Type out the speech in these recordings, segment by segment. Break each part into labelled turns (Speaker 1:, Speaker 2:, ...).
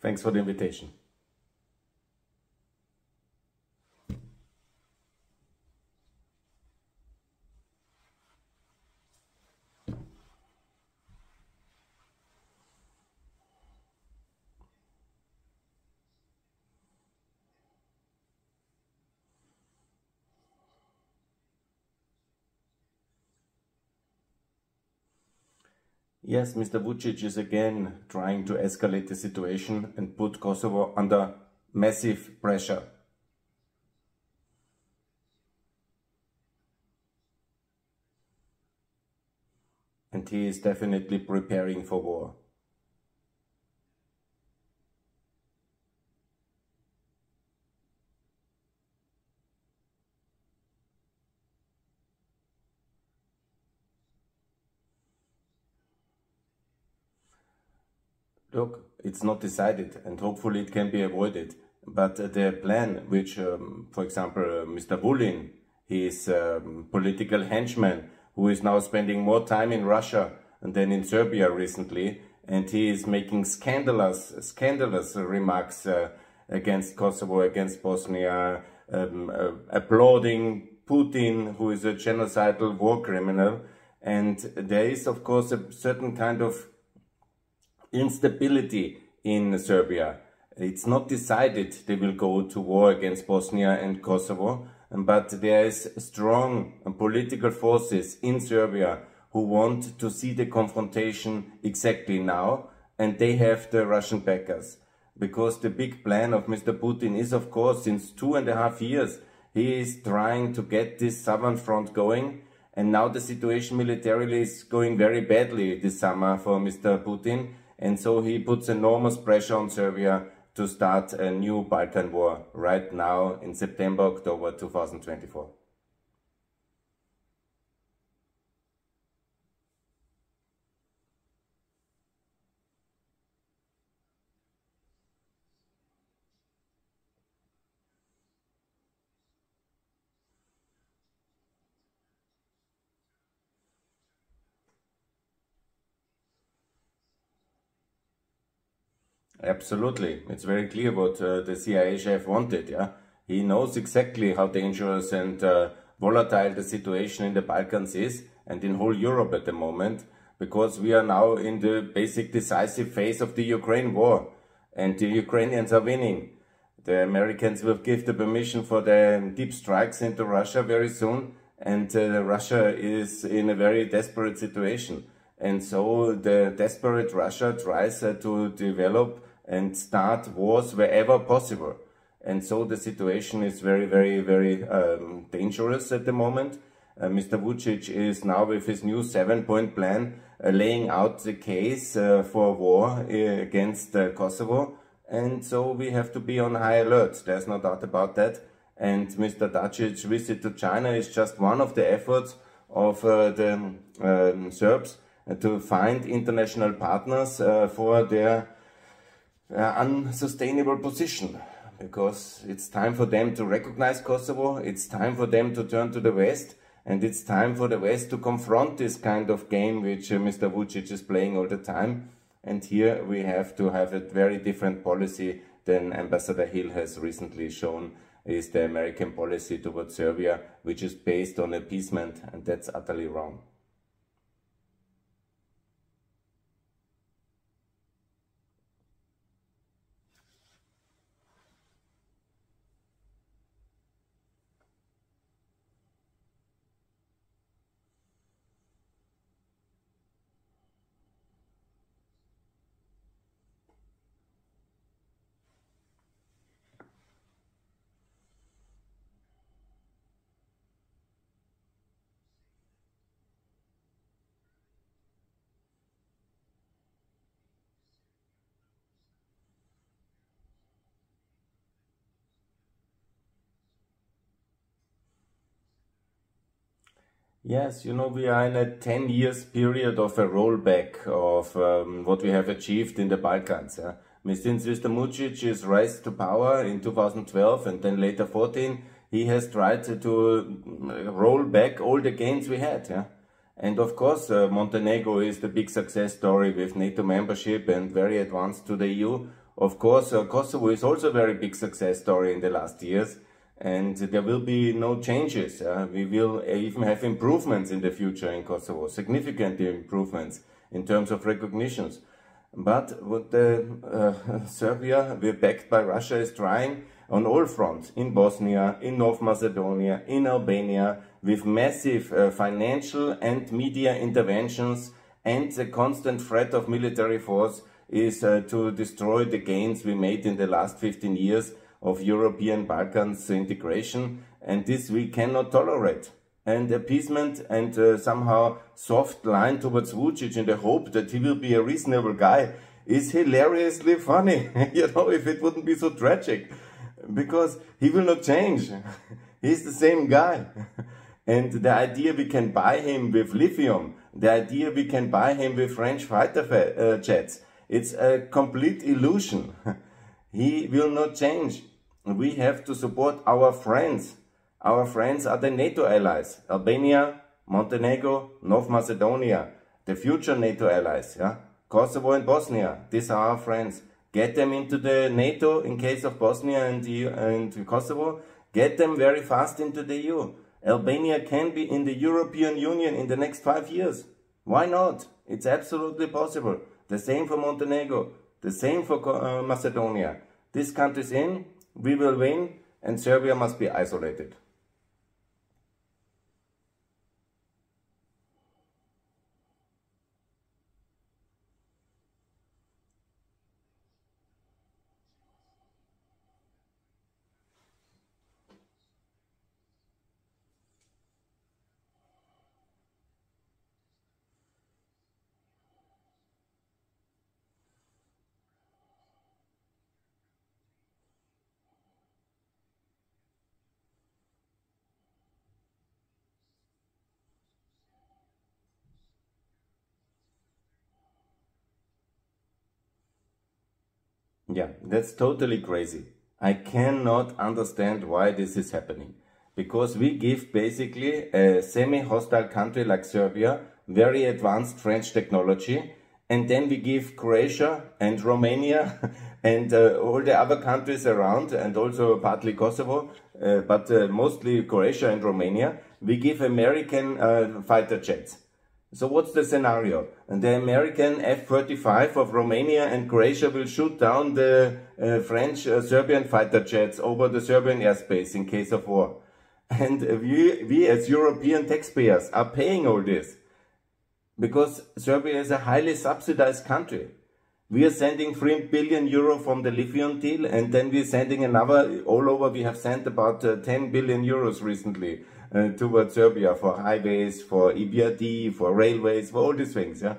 Speaker 1: Thanks for the invitation. Yes, Mr. Vučić is again trying to escalate the situation and put Kosovo under massive pressure. And he is definitely preparing for war. Look, it's not decided and hopefully it can be avoided. But the plan which, for example, Mr. Vulin, his political henchman, who is now spending more time in Russia than in Serbia recently, and he is making scandalous remarks against Kosovo, against Bosnia, applauding Putin, who is a genocidal war criminal. And there is, of course, a certain kind of instability in Serbia. It's not decided they will go to war against Bosnia and Kosovo, but there is strong political forces in Serbia who want to see the confrontation exactly now, and they have the Russian backers. Because the big plan of Mr. Putin is, of course, since 2.5 years, he is trying to get this southern front going, and now the situation militarily is going very badly this summer for Mr. Putin. And so he puts enormous pressure on Serbia to start a new Balkan war right now in September, October 2024. Absolutely. It's very clear what the CIA chef wanted, yeah. He knows exactly how dangerous and volatile the situation in the Balkans is and in whole Europe at the moment, because we are now in the basic decisive phase of the Ukraine war and the Ukrainians are winning. The Americans will give the permission for the deep strikes into Russia very soon, and Russia is in a very desperate situation. And so the desperate Russia tries to develop and start wars wherever possible. And so the situation is very dangerous at the moment. Mr. Vučić is now with his new 7-point plan laying out the case for war against Kosovo. And so we have to be on high alert, there's no doubt about that. And Mr. Dačić's visit to China is just one of the efforts of the Serbs to find international partners for their unsustainable position, because it's time for them to recognize Kosovo, it's time for them to turn to the West, and it's time for the West to confront this kind of game which Mr. Vučić is playing all the time. And here we have to have a very different policy than Ambassador Hill has recently shown is the American policy towards Serbia, which is based on appeasement, and that's utterly wrong. Yes, you know, we are in a 10 years period of a rollback of what we have achieved in the Balkans. Yeah? Since Mr. Vučić's rise to power in 2012 and then later 14, he has tried to roll back all the gains we had. Yeah? And of course, Montenegro is the big success story with NATO membership and very advanced to the EU. Of course, Kosovo is also a very big success story in the last years, and there will be no changes. We will even have improvements in the future in Kosovo, significant improvements in terms of recognitions. But what Serbia, we're backed by Russia, is trying on all fronts, in Bosnia, in North Macedonia, in Albania, with massive financial and media interventions, and the constant threat of military force is to destroy the gains we made in the last 15 years of European Balkans integration, and this we cannot tolerate. And appeasement and somehow soft line towards Vucic in the hope that he will be a reasonable guy is hilariously funny, you know, if it wouldn't be so tragic, because he will not change. He's the same guy. And the idea we can buy him with lithium, the idea we can buy him with French fighter jets, it's a complete illusion. He will not change. We have to support our friends. Our friends are the NATO allies, Albania, Montenegro, North Macedonia, the future NATO allies, yeah? Kosovo and Bosnia, these are our friends. Get them into the NATO in case of Bosnia and Kosovo. Get them very fast into the EU. Albania can be in the European Union in the next 5 years. Why not? It's absolutely possible. The same for Montenegro, the same for Macedonia. These countries in, we will win, and Serbia must be isolated. Yeah, that's totally crazy. I cannot understand why this is happening. Because we give basically a semi-hostile country like Serbia very advanced French technology, and then we give Croatia and Romania and all the other countries around, and also partly Kosovo, but mostly Croatia and Romania, we give American fighter jets. So what's the scenario? And the American F-35 of Romania and Croatia will shoot down the French Serbian fighter jets over the Serbian airspace in case of war. And we as European taxpayers are paying all this. Because Serbia is a highly subsidized country. We are sending 3 billion euro from the lithium deal, and then we're sending another, all over we have sent about 10 billion euros recently towards Serbia for highways, for EBRD, for railways, for all these things, yeah,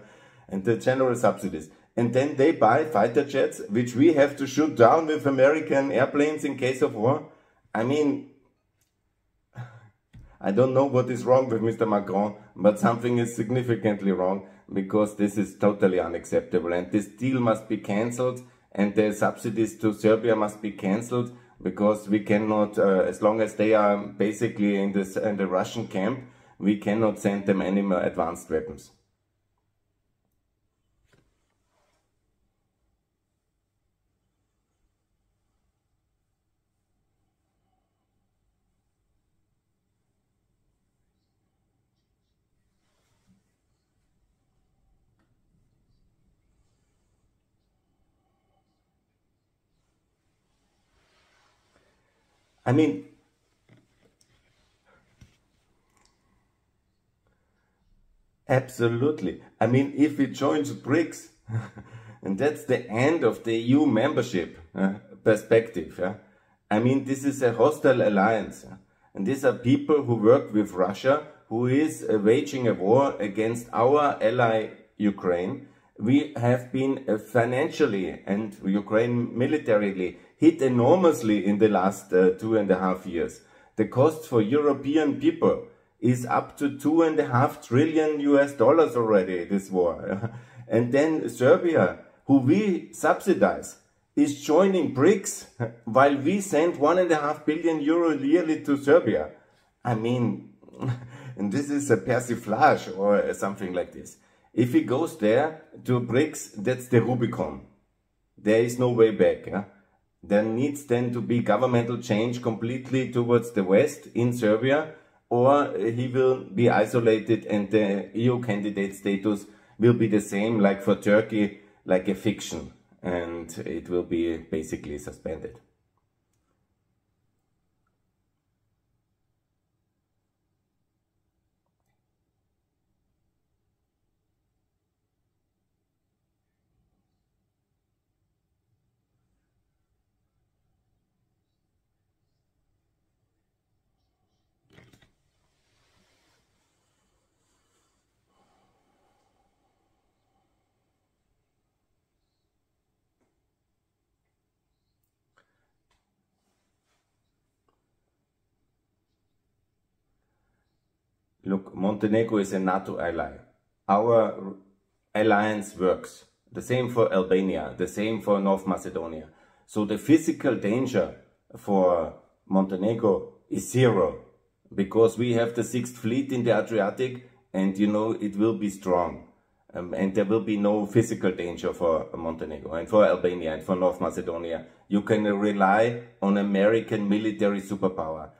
Speaker 1: and the general subsidies. And then they buy fighter jets, which we have to shoot down with American airplanes in case of war. I mean, I don't know what is wrong with Mr. Macron, but something is significantly wrong, because this is totally unacceptable, and this deal must be cancelled, and the subsidies to Serbia must be cancelled, because we cannot, as long as they are basically in the Russian camp, we cannot send them any more advanced weapons. I mean, absolutely. I mean, if we join BRICS, and that's the end of the EU membership perspective. I mean, this is a hostile alliance. And these are people who work with Russia, who is waging a war against our ally Ukraine. We have been financially and Ukraine militarily hit enormously in the last 2.5 years. The cost for European people is up to $2.5 trillion already, this war. And then Serbia, who we subsidize, is joining BRICS while we send 1.5 billion euro yearly to Serbia. I mean, and this is a persiflage or something like this. If he goes there to BRICS, that's the Rubicon. there is no way back. Yeah? There needs then to be governmental change completely towards the West in Serbia, or he will be isolated and the EU candidate status will be the same like for Turkey, like a fiction, and it will be basically suspended. Look, Montenegro is a NATO ally. Our alliance works. The same for Albania, the same for North Macedonia. So the physical danger for Montenegro is zero, because we have the 6th Fleet in the Adriatic, and you know it will be strong. And there will be no physical danger for Montenegro and for Albania and for North Macedonia. You can rely on American military superpower.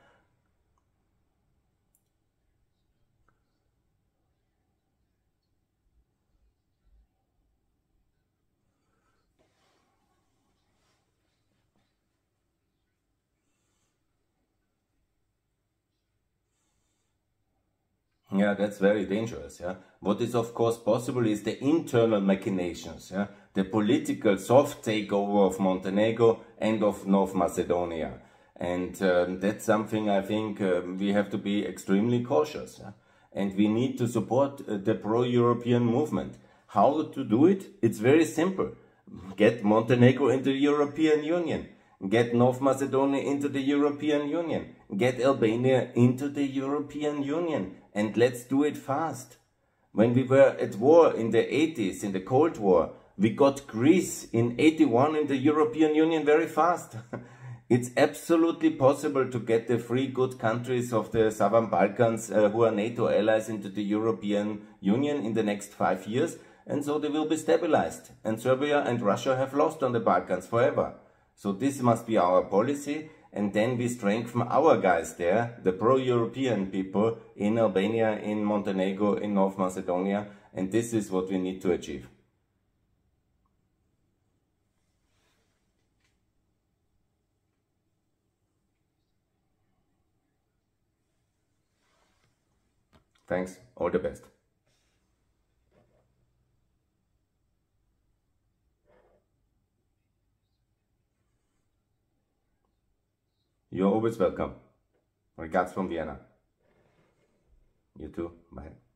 Speaker 1: Yeah, that's very dangerous. Yeah, what is of course possible is the internal machinations. Yeah, the political soft takeover of Montenegro and of North Macedonia, and that's something I think we have to be extremely cautious. Yeah? And we need to support the pro-European movement. How to do it? It's very simple. Get Montenegro into the European Union. Get North Macedonia into the European Union. Get Albania into the European Union. And let's do it fast. When we were at war in the 80s, in the Cold War, we got Greece in 81 in the European Union very fast. It's absolutely possible to get the three good countries of the Southern Balkans who are NATO allies into the European Union in the next 5 years, and so they will be stabilized. And Serbia and Russia have lost on the Balkans forever. So this must be our policy, and then we strengthen our guys there, the pro-European people in Albania, in Montenegro, in North Macedonia, and this is what we need to achieve. Thanks, all the best. You're always welcome. Regards from Vienna. You too. Bye.